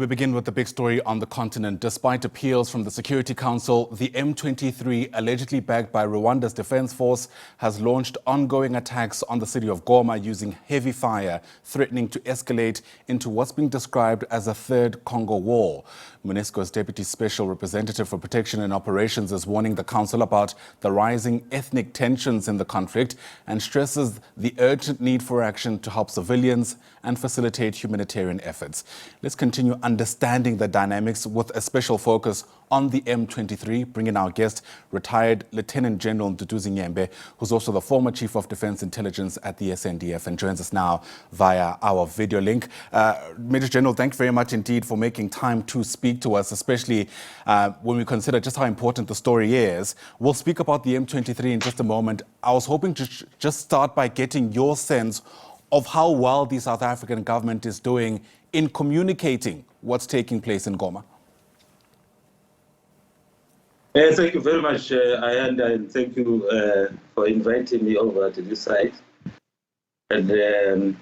we begin with the big story on the continent. Despite appeals from the Security Council, the M23, allegedly backed by Rwanda's defense force, has launched ongoing attacks on the city of Goma using heavy fire, threatening to escalate into what's being described as a Third Congo War. MONUSCO's Deputy Special Representative for Protection and Operations is warning the Council about the rising ethnic tensions in the conflict and stresses the urgent need for action to help civilians and facilitate humanitarian efforts. Let's continue understanding the dynamics with a special focus on the M23, bringing our guest, retired Lieutenant General Mduduzi Nyembe, who's also the former Chief of Defense Intelligence at the SANDF and joins us now via our video link. Major General, thank you very much indeed for making time to speak to us, especially when we consider just how important the story is. We'll speak about the M23 in just a moment. I was hoping to just start by getting your sense of how well the South African government is doing in communicating what's taking place in Goma. Thank you very much, Ayanda, and thank you for inviting me over to this side. And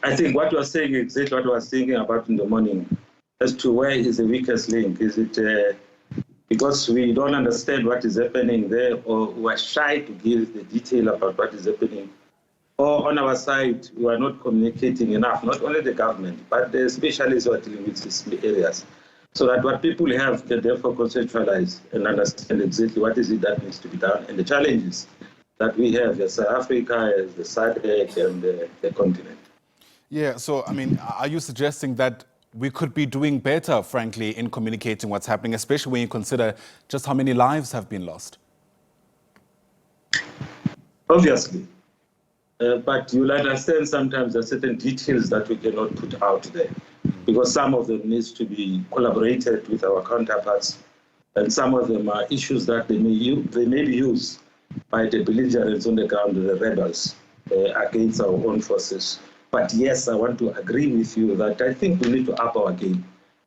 I think what you are saying is exactly what I was thinking about in the morning, as to where is the weakest link. Is it because we don't understand what is happening there, or we are shy to give the detail about what is happening? Or on our side, we are not communicating enough, not only the government, but the specialists who are dealing with these areas, so that what people have can therefore conceptualize and understand exactly what is it that needs to be done and the challenges that we have as South Africa, as the SADC and the continent. Yeah, so, I mean, are you suggesting that we could be doing better, frankly, in communicating what's happening, especially when you consider just how many lives have been lost? Obviously. But you'll understand sometimes there are certain details that we cannot put out there, because some of them needs to be collaborated with our counterparts, and some of them are issues that they may be used by the belligerents on the ground, the rebels, against our own forces. But yes, I want to agree with you that I think we need to up our game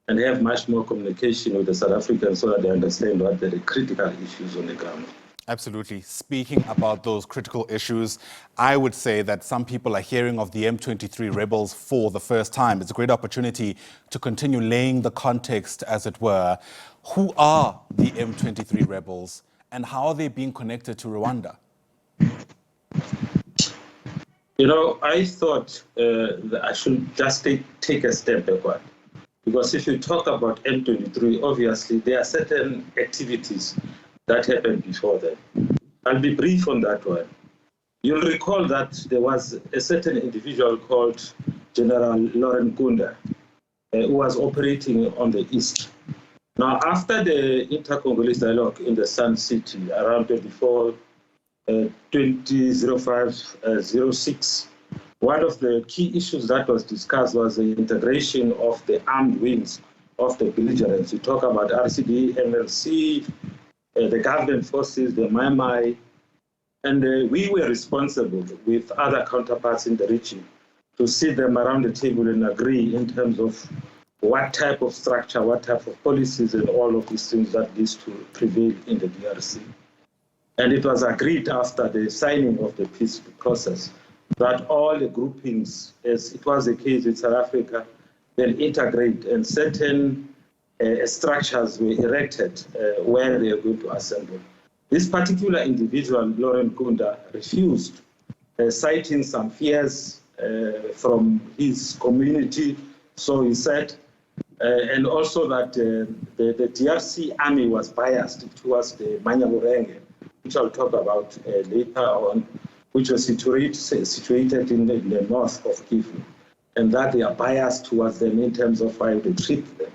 and have much more communication with the South Africans so that they understand what are the critical issues on the ground. Absolutely. Speaking about those critical issues, I would say that some people are hearing of the M23 Rebels for the first time. It's a great opportunity to continue laying the context, as it were. Who are the M23 Rebels and how are they being connected to Rwanda? You know, I thought that I should just take a step backward. Because if you talk about M23, obviously there are certain activities that happened before that. I'll be brief on that one. You'll recall that there was a certain individual called General Mduduzi Nyembe, who was operating on the east. Now, after the inter-Congolese dialogue in the Sun City around 2005-06, one of the key issues that was discussed was the integration of the armed wings of the belligerents. We talk about RCD, MLC, the government forces, the Mai, and we were responsible with other counterparts in the region to sit them around the table and agree in terms of what type of structure, what type of policies and all of these things that needs to prevail in the DRC. And it was agreed after the signing of the peace process that all the groupings, as it was the case in South Africa, then integrate and certain structures were erected where they are going to assemble. This particular individual, Laurent Gunda, refused, citing some fears from his community, so he said, and also that the DRC army was biased towards the Manyamurenge, which I'll talk about later on, which was situated in the north of Kivu, and that they are biased towards them in terms of how they treat them.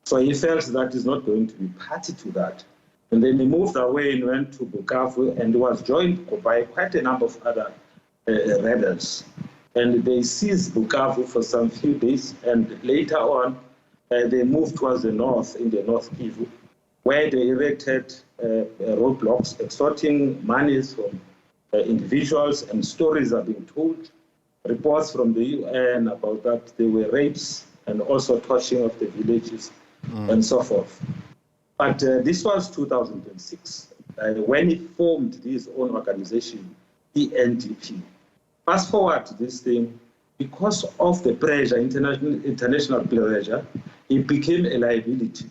So he felt that is not going to be party to that. And then he moved away and went to Bukavu and was joined by quite a number of other rebels. And they seized Bukavu for some few days, and later on, they moved towards the north, in the North Kivu, where they erected roadblocks, extorting monies from individuals, and stories are being told. Reports from the UN about that there were rapes and also torching of the villages and so forth. But this was 2006, when he formed his own organization, ENDP. Fast forward to this thing, because of the pressure, international pressure, he became a liability.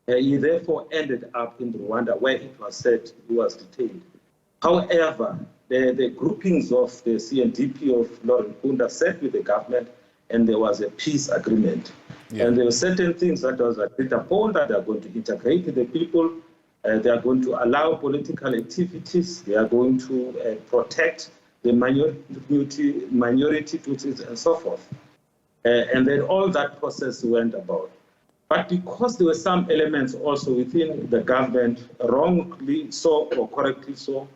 He therefore ended up in Rwanda, where it was said he was detained. However, the groupings of the CNDP of Laurent Nkunda sat with the government, and there was a peace agreement. Yeah. And there were certain things that was agreed upon, that they are going to integrate the people, they are going to allow political activities, they are going to protect the minority Tutsis and so forth. And then all that process went about. But because there were some elements also within the government, wrongly so or correctly so,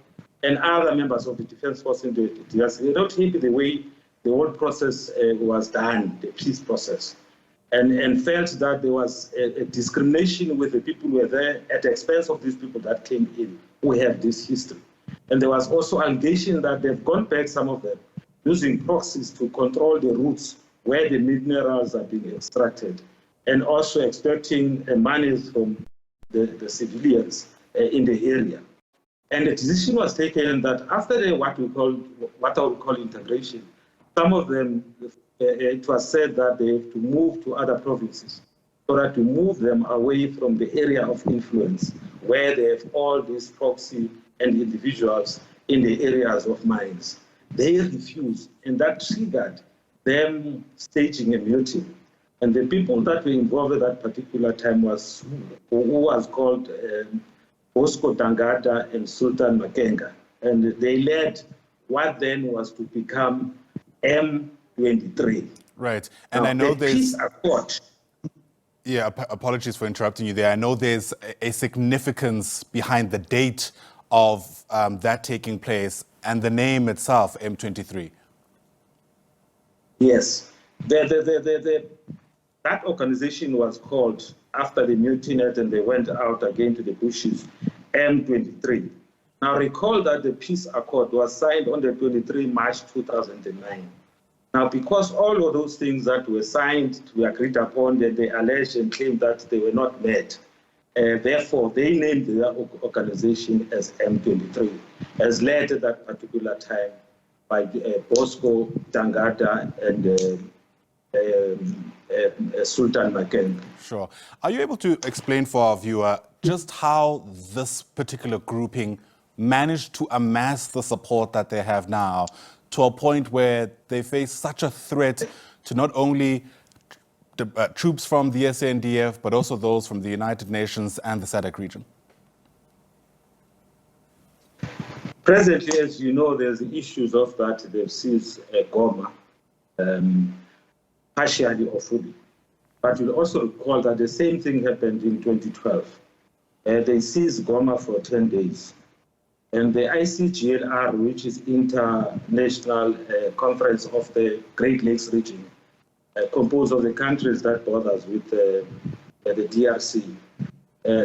and other members of the Defense Force in the DRC, they don't think the way the whole process was done, the peace process, and felt that there was a discrimination with the people who were there at the expense of these people that came in, who have this history. And there was also allegation that they've gone back, some of them, using proxies to control the routes where the minerals are being extracted, and also extracting monies from the civilians in the area. And the decision was taken that after what I would call integration, some of them, it was said that they have to move to other provinces, so that to move them away from the area of influence, where they have all these proxy and individuals in the areas of mines. They refused, and that triggered them staging a mutiny. And the people that were involved at that particular time was who was called Bosco Tangata and Sultan Makenga. And they led what then was to become M23. Right. And now, I know there's... peace accord. Yeah, apologies for interrupting you there. I know there's a significance behind the date of that taking place and the name itself, M23. Yes. That organization was called, after the mutiny and they went out again to the bushes, M23. Now recall that the peace accord was signed on the 23 March 2009. Now, because all of those things that were signed, were agreed upon, that they alleged and claimed that they were not met, therefore they named their organization as M23, as led at that particular time by Bosco Tangata and Sultan Makenga. Sure. Are you able to explain for our viewer just how this particular grouping managed to amass the support that they have now to a point where they face such a threat to not only the, troops from the SANDF, but also those from the United Nations and the SADC region? Presently, as you know, there's issues of that they've seized Goma, partially or fully. But you'll also recall that the same thing happened in 2012. They seized Goma for 10 days. And the ICGLR, which is International Conference of the Great Lakes region, composed of the countries that borders with the DRC,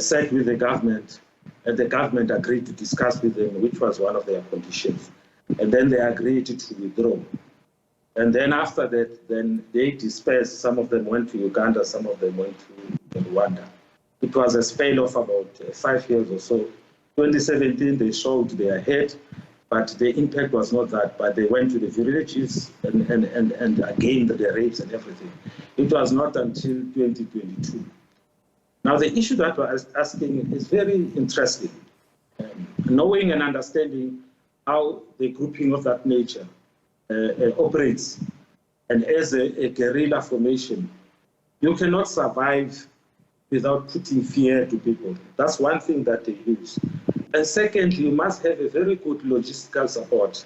sat with the government, and the government agreed to discuss with them, which was one of their conditions. And then they agreed to withdraw. And then after that, then they dispersed. Some of them went to Uganda, some of them went to Rwanda. It was a spell of about 5 years or so. 2017, they showed their head, but the impact was not that. But they went to the villages and again the rapes and everything. It was not until 2022. Now, the issue that we're asking is very interesting. Knowing and understanding how the grouping of that nature operates, and as a guerrilla formation, you cannot survive without putting fear to people. That's one thing that they use. And secondly, you must have a very good logistical support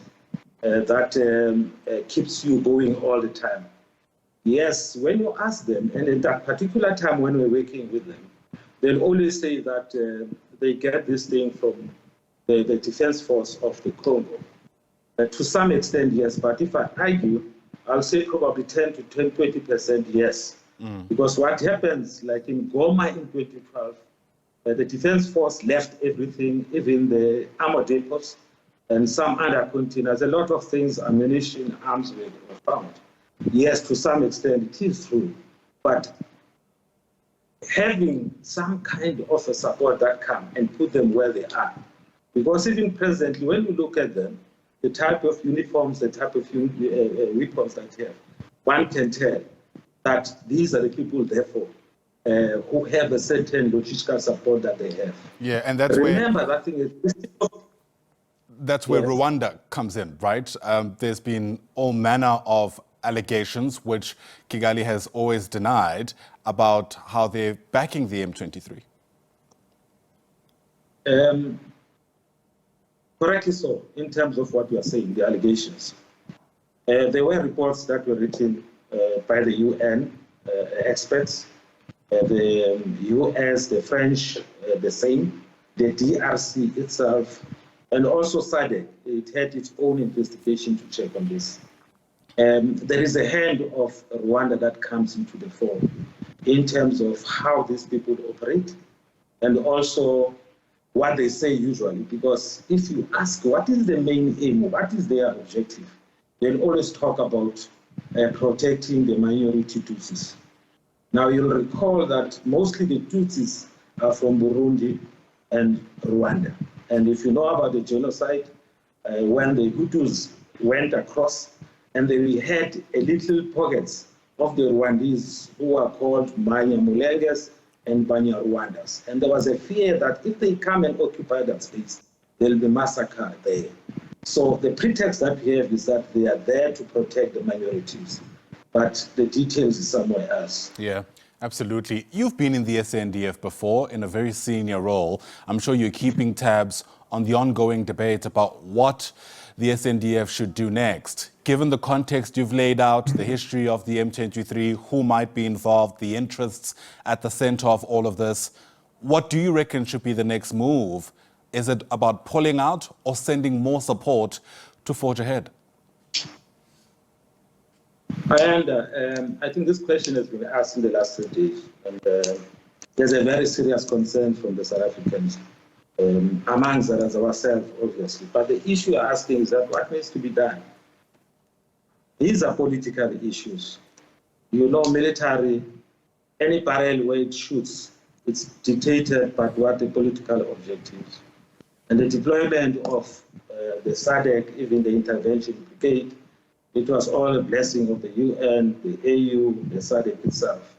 that keeps you going all the time. Yes, when you ask them, and at that particular time when we're working with them, they'll always say that they get this thing from the Defense Force of the Congo. To some extent, yes, but if I argue, I'll say probably 10 to 20% yes. Because what happens, like in Goma in 2012, the Defense Force left everything, even the armor depots and some other containers. A lot of things, ammunition, arms were found. Yes, to some extent, it is true. But having some kind of a support that come and put them where they are. Because even presently, when you look at them, the type of uniforms, the type of weapons that they have, one can tell that these are the people, therefore, who have a certain logistical support that they have. Yeah, and that's Remember that thing is... That's where Rwanda comes in, right? There's been all manner of allegations, which Kigali has always denied, about how they're backing the M23. Correctly so, in terms of what you are saying, the allegations. There were reports that were written by the UN experts, the US, the French, the same, the DRC itself, and also SADC. It had its own investigation to check on this. There is a hand of Rwanda that comes into the fore in terms of how these people operate, and also what they say usually, because if you ask what is the main aim, what is their objective, they'll always talk about protecting the minority Tutsis. Now you'll recall that mostly the Tutsis are from Burundi and Rwanda. And if you know about the genocide, when the Hutus went across, and then we had a little pockets of the Rwandese who are called Banyamulenges and Banyarwandas. And there was a fear that if they come and occupy that space, there'll be massacre there. So the pretext that we have is that they are there to protect the minorities, but the details is somewhere else. Yeah, absolutely. You've been in the SANDF before in a very senior role. I'm sure you're keeping tabs on the ongoing debate about what the SANDF should do next. Given the context you've laid out, the history of the M23, who might be involved, the interests at the center of all of this, what do you reckon should be the next move? Is it about pulling out or sending more support to forge ahead? I think this question has been asked in the last 3 days, and there's a very serious concern from the South Africans, amongst others ourselves, obviously. But the issue you're asking is that what needs to be done? These are political issues. You know, military, any barrel where it shoots, it's dictated by what the political objectives. And the deployment of the SADC, even the intervention brigade, it was all a blessing of the UN, the AU, the SADC itself.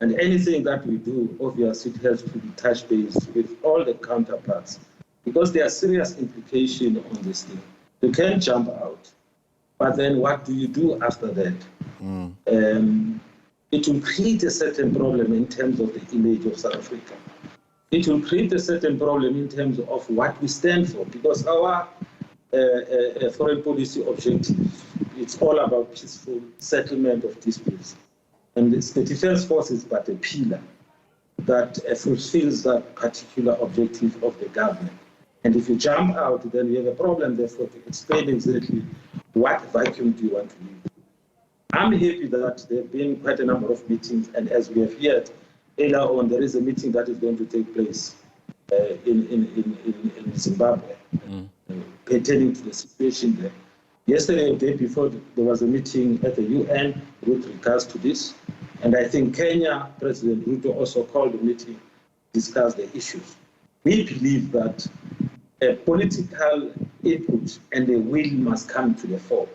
And anything that we do, obviously, it has to be touch base with all the counterparts, because there are serious implications on this thing. You can't jump out, but then what do you do after that? It will create a certain problem in terms of the image of South Africa. It will create a certain problem in terms of what we stand for, because our foreign policy objective, it's all about peaceful settlement of disputes. And it's the defense force is but a pillar that fulfills that particular objective of the government. And if you jump out, then you have a problem, therefore, to explain exactly what vacuum do you want to leave. I'm happy that there have been quite a number of meetings, and as we have heard earlier on, there is a meeting that is going to take place in Zimbabwe, pertaining to the situation there. Yesterday, the day before, there was a meeting at the UN with regards to this, and I think Kenya, President Ruto also called a meeting to discuss the issues. We believe that a political input and the will must come to the fore.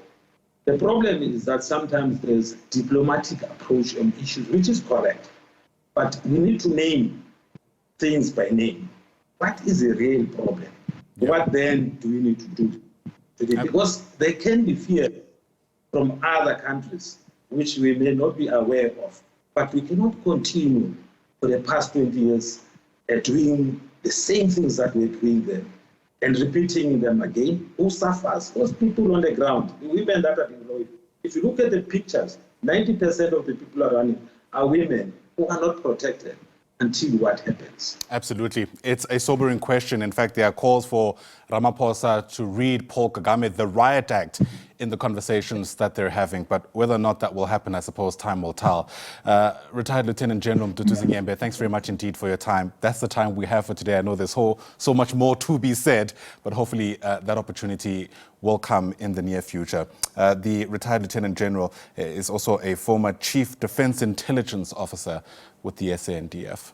The problem is that sometimes there's diplomatic approach on issues, which is correct, but we need to name things by name. What is the real problem? Yeah. What then do we need to do today? Because there can be fear from other countries, which we may not be aware of, but we cannot continue for the past 20 years doing the same things that we're doing then and repeating them again. Who suffers? Those people on the ground, the women that are deployed. If you look at the pictures, 90% of the people running are women who are not protected until what happens. Absolutely. It's a sobering question. In fact, there are calls for Ramaphosa to read Paul Kagame the Riot Act in the conversations that they're having. But whether or not that will happen, I suppose time will tell. Retired Lieutenant General Mduduzi Nyembe, thanks very much indeed for your time. That's the time we have for today. I know there's so much more to be said, but hopefully that opportunity will come in the near future. The retired Lieutenant General is also a former Chief Defense Intelligence Officer with the SANDF.